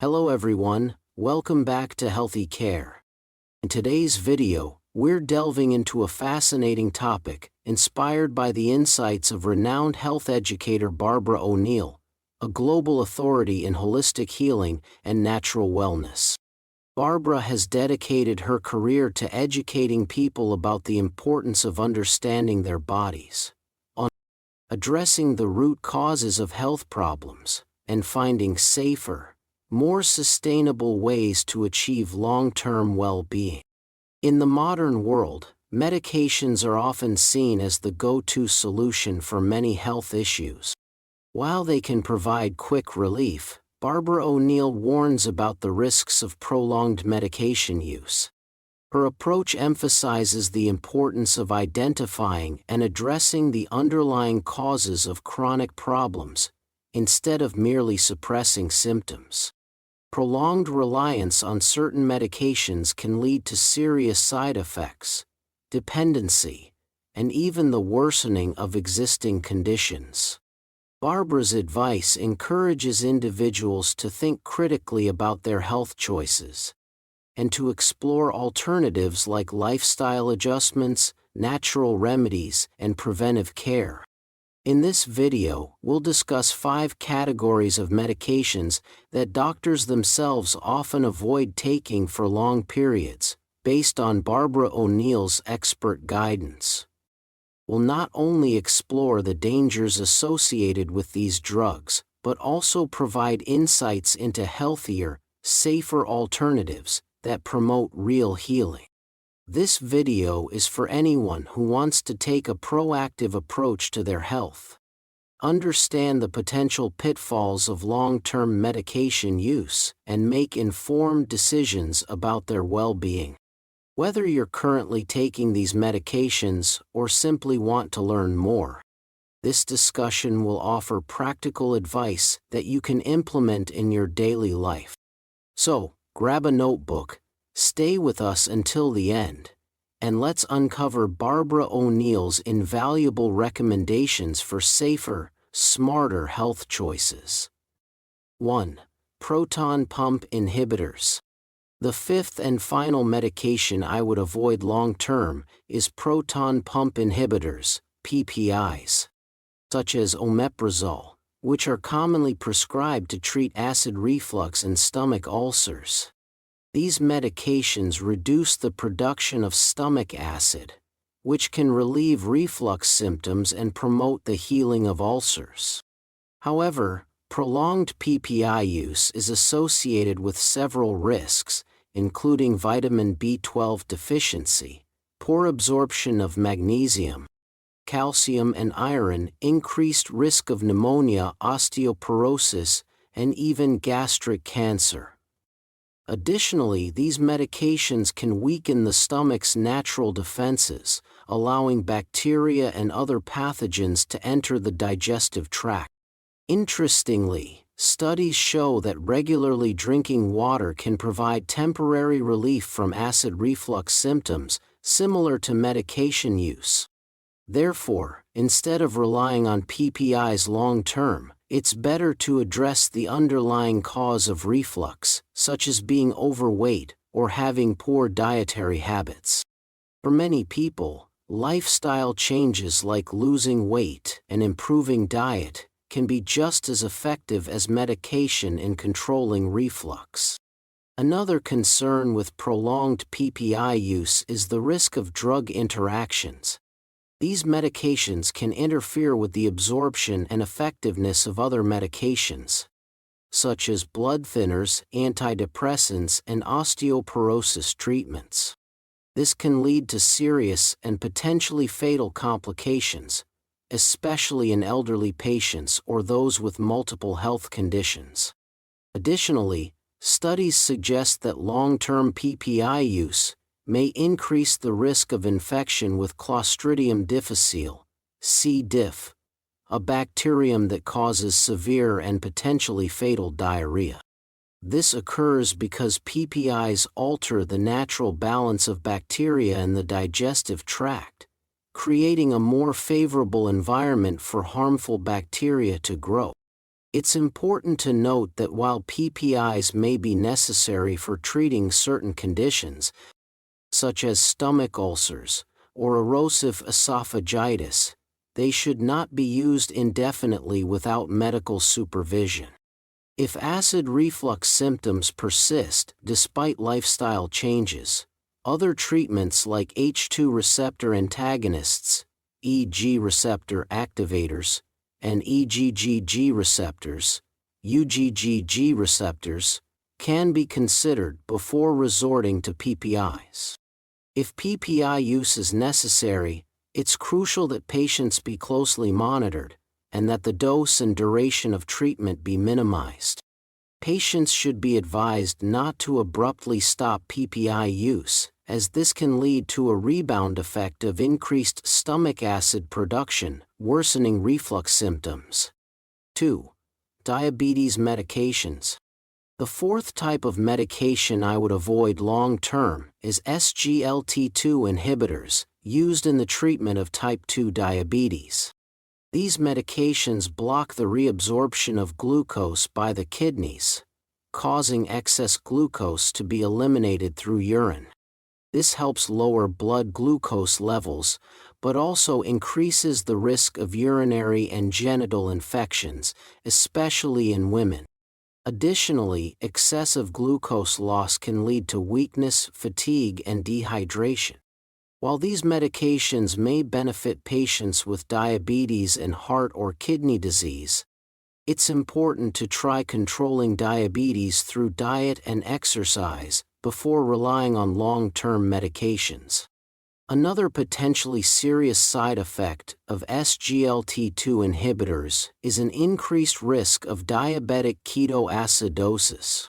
Hello everyone, welcome back to Healthy Care. In today's video, we're delving into a fascinating topic, inspired by the insights of renowned health educator Barbara O'Neill, a global authority in holistic healing and natural wellness. Barbara has dedicated her career to educating people about the importance of understanding their bodies, on addressing the root causes of health problems, and finding safer, more sustainable ways to achieve long-term well-being. In the modern world, medications are often seen as the go-to solution for many health issues. While they can provide quick relief, Barbara O'Neill warns about the risks of prolonged medication use. Her approach emphasizes the importance of identifying and addressing the underlying causes of chronic problems, instead of merely suppressing symptoms. Prolonged reliance on certain medications can lead to serious side effects, dependency, and even the worsening of existing conditions. Barbara's advice encourages individuals to think critically about their health choices, and to explore alternatives like lifestyle adjustments, natural remedies, and preventive care. In this video, we'll discuss 5 categories of medications that doctors themselves often avoid taking for long periods, based on Barbara O'Neill's expert guidance. We'll not only explore the dangers associated with these drugs, but also provide insights into healthier, safer alternatives that promote real healing. This video is for anyone who wants to take a proactive approach to their health, understand the potential pitfalls of long-term medication use, and make informed decisions about their well-being. Whether you're currently taking these medications or simply want to learn more, this discussion will offer practical advice that you can implement in your daily life. So, grab a notebook, stay with us until the end, and let's uncover Barbara O'Neill's invaluable recommendations for safer, smarter health choices. 1. Proton pump inhibitors. The 5th and final medication I would avoid long-term is proton pump inhibitors, PPIs, such as omeprazole, which are commonly prescribed to treat acid reflux and stomach ulcers. These medications reduce the production of stomach acid, which can relieve reflux symptoms and promote the healing of ulcers. However, prolonged PPI use is associated with several risks, including vitamin B12 deficiency, poor absorption of magnesium, calcium and iron, increased risk of pneumonia, osteoporosis, and even gastric cancer. Additionally, these medications can weaken the stomach's natural defenses, allowing bacteria and other pathogens to enter the digestive tract. Interestingly, studies show that regularly drinking water can provide temporary relief from acid reflux symptoms, similar to medication use. Therefore, instead of relying on PPIs long-term, it's better to address the underlying cause of reflux, such as being overweight or having poor dietary habits. For many people, lifestyle changes like losing weight and improving diet can be just as effective as medication in controlling reflux. Another concern with prolonged PPI use is the risk of drug interactions. These medications can interfere with the absorption and effectiveness of other medications, such as blood thinners, antidepressants, and osteoporosis treatments. This can lead to serious and potentially fatal complications, especially in elderly patients or those with multiple health conditions. Additionally, studies suggest that long-term PPI use may increase the risk of infection with Clostridium difficile, C. diff, a bacterium that causes severe and potentially fatal diarrhea. This occurs because PPIs alter the natural balance of bacteria in the digestive tract, creating a more favorable environment for harmful bacteria to grow. It's important to note that while PPIs may be necessary for treating certain conditions, such as stomach ulcers or erosive esophagitis, they should not be used indefinitely without medical supervision. If acid reflux symptoms persist despite lifestyle changes, other treatments like H2 receptor antagonists, EG receptor activators, and EGGG receptors, UGGG receptors, can be considered before resorting to PPIs. If PPI use is necessary, it's crucial that patients be closely monitored, and that the dose and duration of treatment be minimized. Patients should be advised not to abruptly stop PPI use, as this can lead to a rebound effect of increased stomach acid production, worsening reflux symptoms. 2. Diabetes medications. The fourth type of medication I would avoid long-term is SGLT2 inhibitors, used in the treatment of type 2 diabetes. These medications block the reabsorption of glucose by the kidneys, causing excess glucose to be eliminated through urine. This helps lower blood glucose levels, but also increases the risk of urinary and genital infections, especially in women. Additionally, excessive glucose loss can lead to weakness, fatigue, and dehydration. While these medications may benefit patients with diabetes and heart or kidney disease, it's important to try controlling diabetes through diet and exercise before relying on long-term medications. Another potentially serious side effect of SGLT2 inhibitors is an increased risk of diabetic ketoacidosis,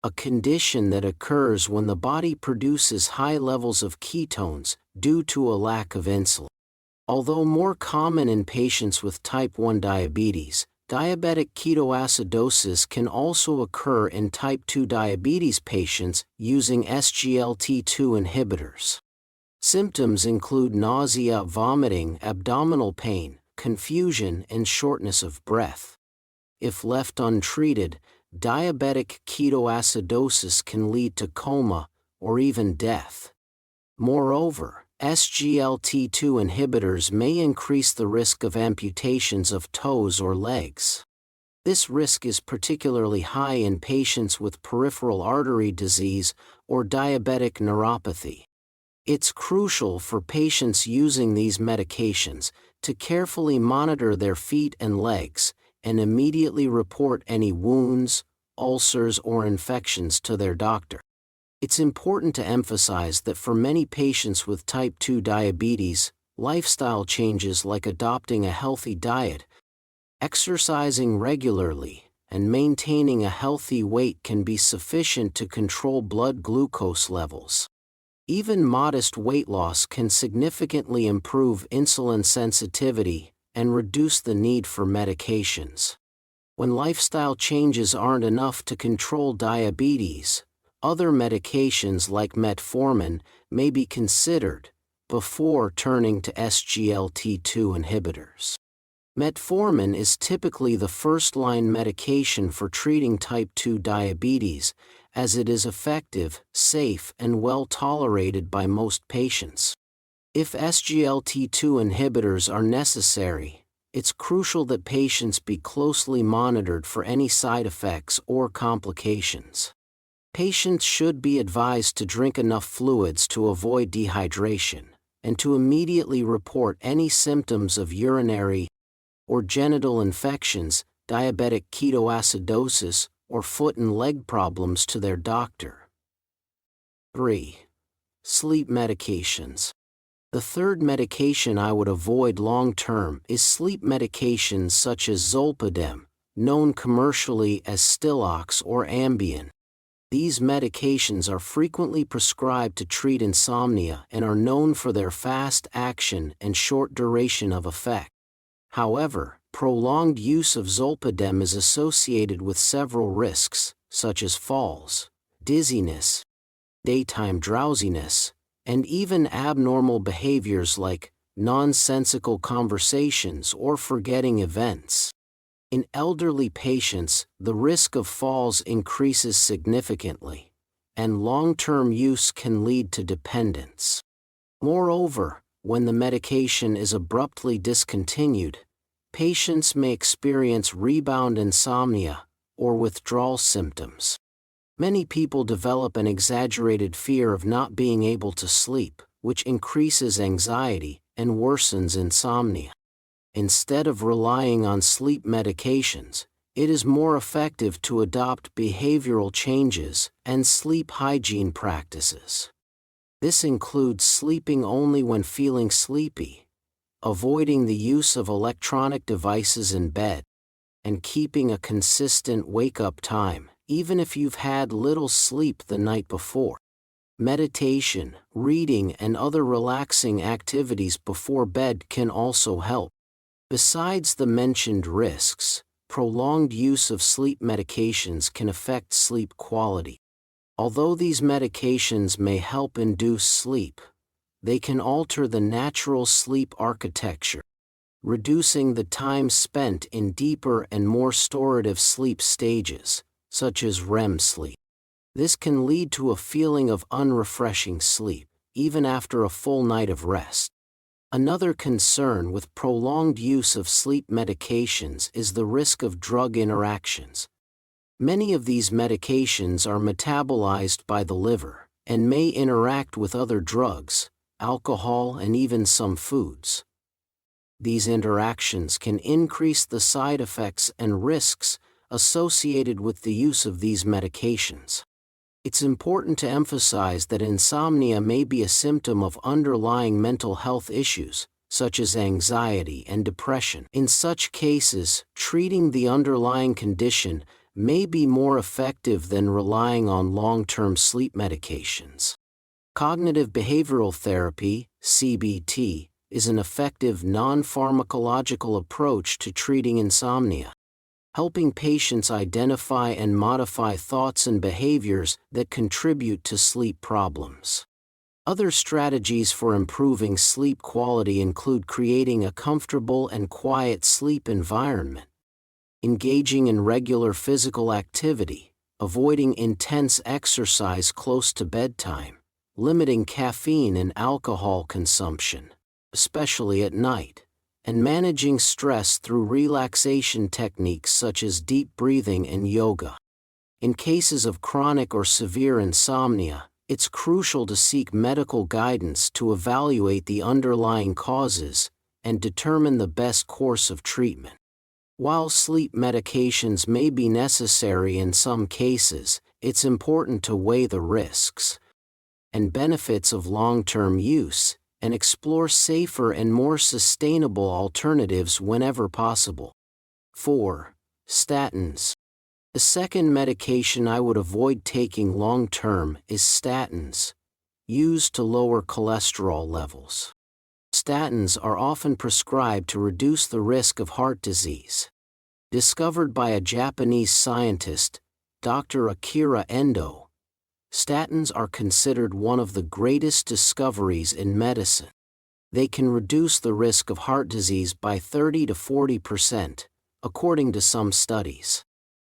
a condition that occurs when the body produces high levels of ketones due to a lack of insulin. Although more common in patients with type 1 diabetes, diabetic ketoacidosis can also occur in type 2 diabetes patients using SGLT2 inhibitors. Symptoms include nausea, vomiting, abdominal pain, confusion, and shortness of breath. If left untreated, diabetic ketoacidosis can lead to coma or even death. Moreover, SGLT2 inhibitors may increase the risk of amputations of toes or legs. This risk is particularly high in patients with peripheral artery disease or diabetic neuropathy. It's crucial for patients using these medications to carefully monitor their feet and legs, and immediately report any wounds, ulcers, or infections to their doctor. It's important to emphasize that for many patients with type 2 diabetes, lifestyle changes like adopting a healthy diet, exercising regularly, and maintaining a healthy weight can be sufficient to control blood glucose levels. Even modest weight loss can significantly improve insulin sensitivity and reduce the need for medications. When lifestyle changes aren't enough to control diabetes, other medications like metformin may be considered before turning to SGLT2 inhibitors. Metformin is typically the first-line medication for treating type 2 diabetes, as it is effective, safe, and well tolerated by most patients. If SGLT2 inhibitors are necessary, it's crucial that patients be closely monitored for any side effects or complications. Patients should be advised to drink enough fluids to avoid dehydration, and to immediately report any symptoms of urinary or genital infections, diabetic ketoacidosis, or foot and leg problems to their doctor. 3. Sleep medications. The third medication I would avoid long-term is sleep medications such as zolpidem, known commercially as Stilox or Ambien. These medications are frequently prescribed to treat insomnia and are known for their fast action and short duration of effect. However, prolonged use of zolpidem is associated with several risks, such as falls, dizziness, daytime drowsiness, and even abnormal behaviors like nonsensical conversations or forgetting events. In elderly patients, the risk of falls increases significantly, and long-term use can lead to dependence. Moreover, when the medication is abruptly discontinued, patients may experience rebound insomnia or withdrawal symptoms. Many people develop an exaggerated fear of not being able to sleep, which increases anxiety and worsens insomnia. Instead of relying on sleep medications, it is more effective to adopt behavioral changes and sleep hygiene practices. This includes sleeping only when feeling sleepy, avoiding the use of electronic devices in bed, and keeping a consistent wake-up time, even if you've had little sleep the night before. Meditation, reading, and other relaxing activities before bed can also help. Besides the mentioned risks, prolonged use of sleep medications can affect sleep quality. Although these medications may help induce sleep, they can alter the natural sleep architecture, reducing the time spent in deeper and more restorative sleep stages, such as REM sleep. This can lead to a feeling of unrefreshing sleep, even after a full night of rest. Another concern with prolonged use of sleep medications is the risk of drug interactions. Many of these medications are metabolized by the liver, and may interact with other drugs, alcohol, and even some foods. These interactions can increase the side effects and risks associated with the use of these medications. It's important to emphasize that insomnia may be a symptom of underlying mental health issues, such as anxiety and depression. In such cases, treating the underlying condition may be more effective than relying on long-term sleep medications. Cognitive behavioral therapy, CBT, is an effective non-pharmacological approach to treating insomnia, helping patients identify and modify thoughts and behaviors that contribute to sleep problems. Other strategies for improving sleep quality include creating a comfortable and quiet sleep environment, engaging in regular physical activity, avoiding intense exercise close to bedtime, limiting caffeine and alcohol consumption, especially at night, and managing stress through relaxation techniques such as deep breathing and yoga. In cases of chronic or severe insomnia, it's crucial to seek medical guidance to evaluate the underlying causes and determine the best course of treatment. While sleep medications may be necessary in some cases, it's important to weigh the risks and benefits of long-term use and explore safer and more sustainable alternatives whenever possible. 4. Statins. The second medication I would avoid taking long-term is statins, used to lower cholesterol levels. Statins are often prescribed to reduce the risk of heart disease. Discovered by a Japanese scientist, Dr. Akira Endo, statins are considered one of the greatest discoveries in medicine. They can reduce the risk of heart disease by 30 to 40%, according to some studies.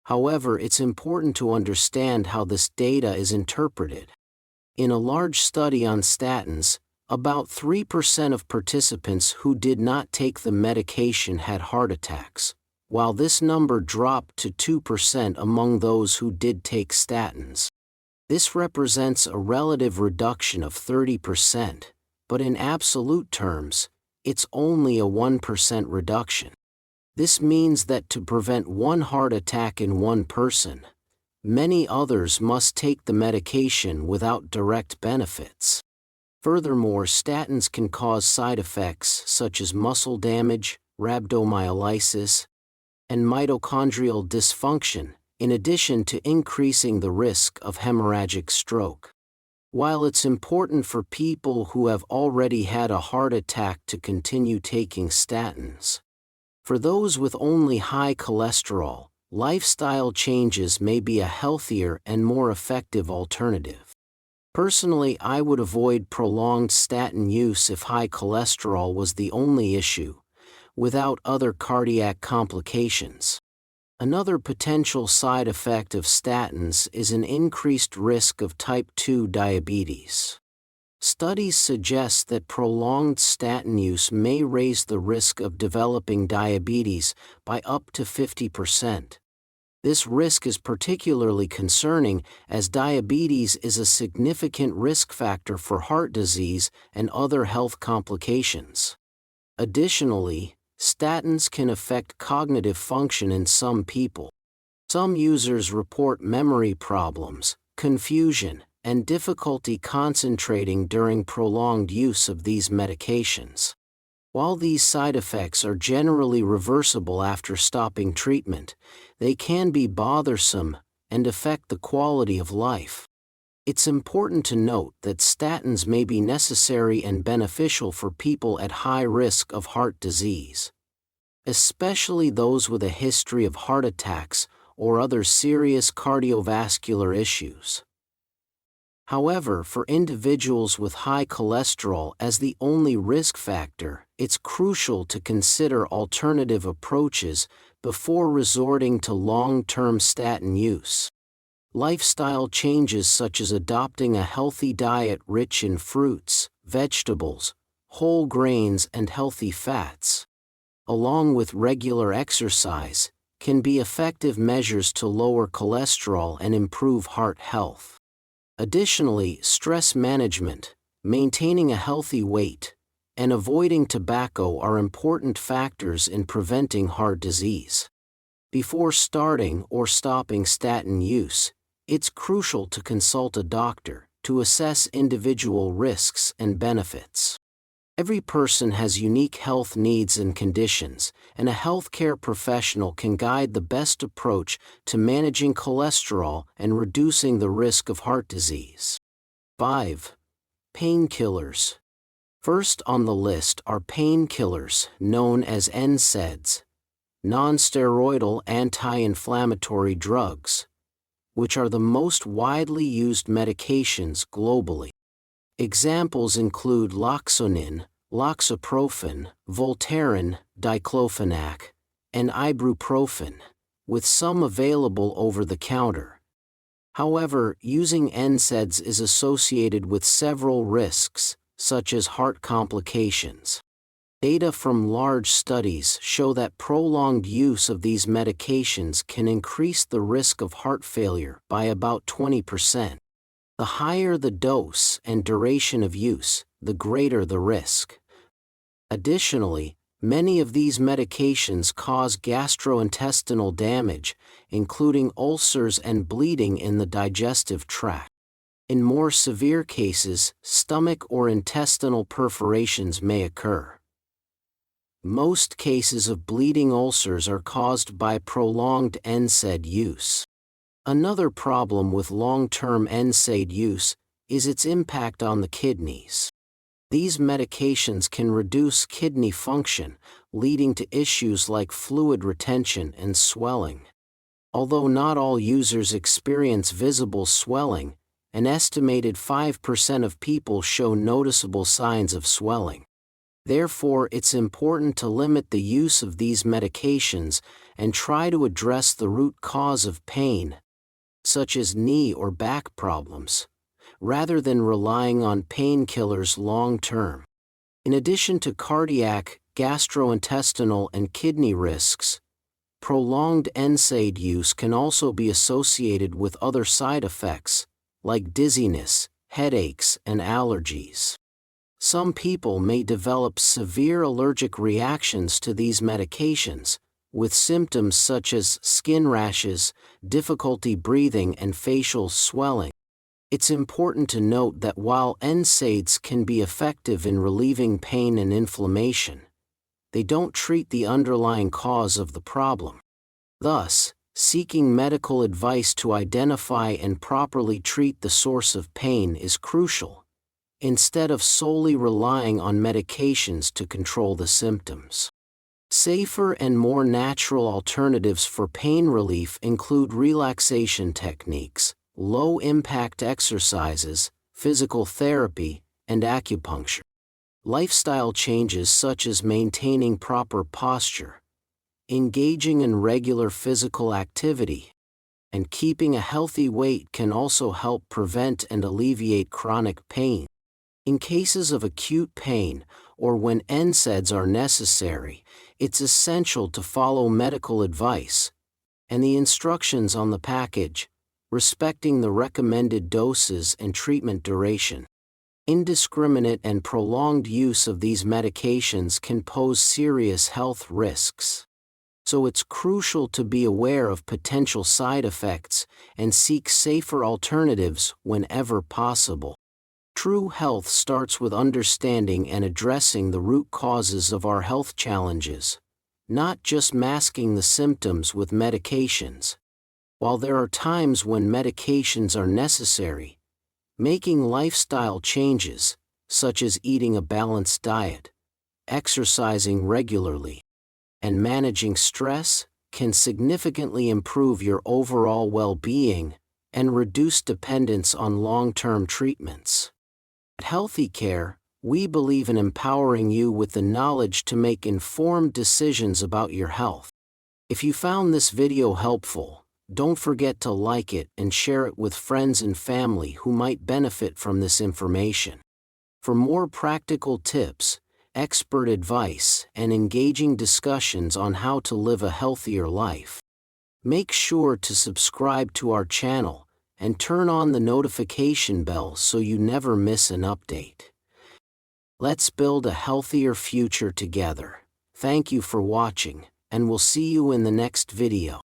However, it's important to understand how this data is interpreted. In a large study on statins, about 3% of participants who did not take the medication had heart attacks, while this number dropped to 2% among those who did take statins. This represents a relative reduction of 30%, but in absolute terms, it's only a 1% reduction. This means that to prevent one heart attack in one person, many others must take the medication without direct benefits. Furthermore, statins can cause side effects such as muscle damage, rhabdomyolysis, and mitochondrial dysfunction, in addition to increasing the risk of hemorrhagic stroke. While it's important for people who have already had a heart attack to continue taking statins, for those with only high cholesterol, lifestyle changes may be a healthier and more effective alternative. Personally, I would avoid prolonged statin use if high cholesterol was the only issue, without other cardiac complications. Another potential side effect of statins is an increased risk of type 2 diabetes. Studies suggest that prolonged statin use may raise the risk of developing diabetes by up to 50%. This risk is particularly concerning as diabetes is a significant risk factor for heart disease and other health complications. Additionally, statins can affect cognitive function in some people. Some users report memory problems, confusion, and difficulty concentrating during prolonged use of these medications. While these side effects are generally reversible after stopping treatment, they can be bothersome and affect the quality of life. It's important to note that statins may be necessary and beneficial for people at high risk of heart disease, especially those with a history of heart attacks or other serious cardiovascular issues. However, for individuals with high cholesterol as the only risk factor, it's crucial to consider alternative approaches before resorting to long-term statin use. Lifestyle changes such as adopting a healthy diet rich in fruits, vegetables, whole grains, and healthy fats, along with regular exercise, can be effective measures to lower cholesterol and improve heart health. Additionally, stress management, maintaining a healthy weight, and avoiding tobacco are important factors in preventing heart disease. Before starting or stopping statin use, it's crucial to consult a doctor to assess individual risks and benefits. Every person has unique health needs and conditions, and a healthcare professional can guide the best approach to managing cholesterol and reducing the risk of heart disease. 5. Painkillers. First on the list are painkillers, known as NSAIDs, non-steroidal anti-inflammatory drugs, which are the most widely used medications globally. Examples include Loxonin, Loxaprofen, Voltaren, Diclofenac, and Ibuprofen, with some available over the counter. However, using NSAIDs is associated with several risks, such as heart complications. Data from large studies show that prolonged use of these medications can increase the risk of heart failure by about 20%. The higher the dose and duration of use, the greater the risk. Additionally, many of these medications cause gastrointestinal damage, including ulcers and bleeding in the digestive tract. In more severe cases, stomach or intestinal perforations may occur. Most cases of bleeding ulcers are caused by prolonged NSAID use. Another problem with long-term NSAID use is its impact on the kidneys. These medications can reduce kidney function, leading to issues like fluid retention and swelling. Although not all users experience visible swelling, an estimated 5% of people show noticeable signs of swelling. Therefore, it's important to limit the use of these medications and try to address the root cause of pain, such as knee or back problems, rather than relying on painkillers long-term. In addition to cardiac, gastrointestinal, and kidney risks, prolonged NSAID use can also be associated with other side effects, like dizziness, headaches, and allergies. Some people may develop severe allergic reactions to these medications, with symptoms such as skin rashes, difficulty breathing, and facial swelling. It's important to note that while NSAIDs can be effective in relieving pain and inflammation, they don't treat the underlying cause of the problem. Thus, seeking medical advice to identify and properly treat the source of pain is crucial, instead of solely relying on medications to control the symptoms. Safer and more natural alternatives for pain relief include relaxation techniques, low-impact exercises, physical therapy, and acupuncture. Lifestyle changes such as maintaining proper posture, engaging in regular physical activity, and keeping a healthy weight can also help prevent and alleviate chronic pain. In cases of acute pain, or when NSAIDs are necessary, it's essential to follow medical advice and the instructions on the package, respecting the recommended doses and treatment duration. Indiscriminate and prolonged use of these medications can pose serious health risks. So it's crucial to be aware of potential side effects and seek safer alternatives whenever possible. True health starts with understanding and addressing the root causes of our health challenges, not just masking the symptoms with medications. While there are times when medications are necessary, making lifestyle changes, such as eating a balanced diet, exercising regularly, and managing stress, can significantly improve your overall well-being and reduce dependence on long-term treatments. At Healthy Care, we believe in empowering you with the knowledge to make informed decisions about your health. If you found this video helpful, don't forget to like it and share it with friends and family who might benefit from this information. For more practical tips, expert advice, and engaging discussions on how to live a healthier life, make sure to subscribe to our channel and turn on the notification bell so you never miss an update. Let's build a healthier future together. Thank you for watching, and we'll see you in the next video.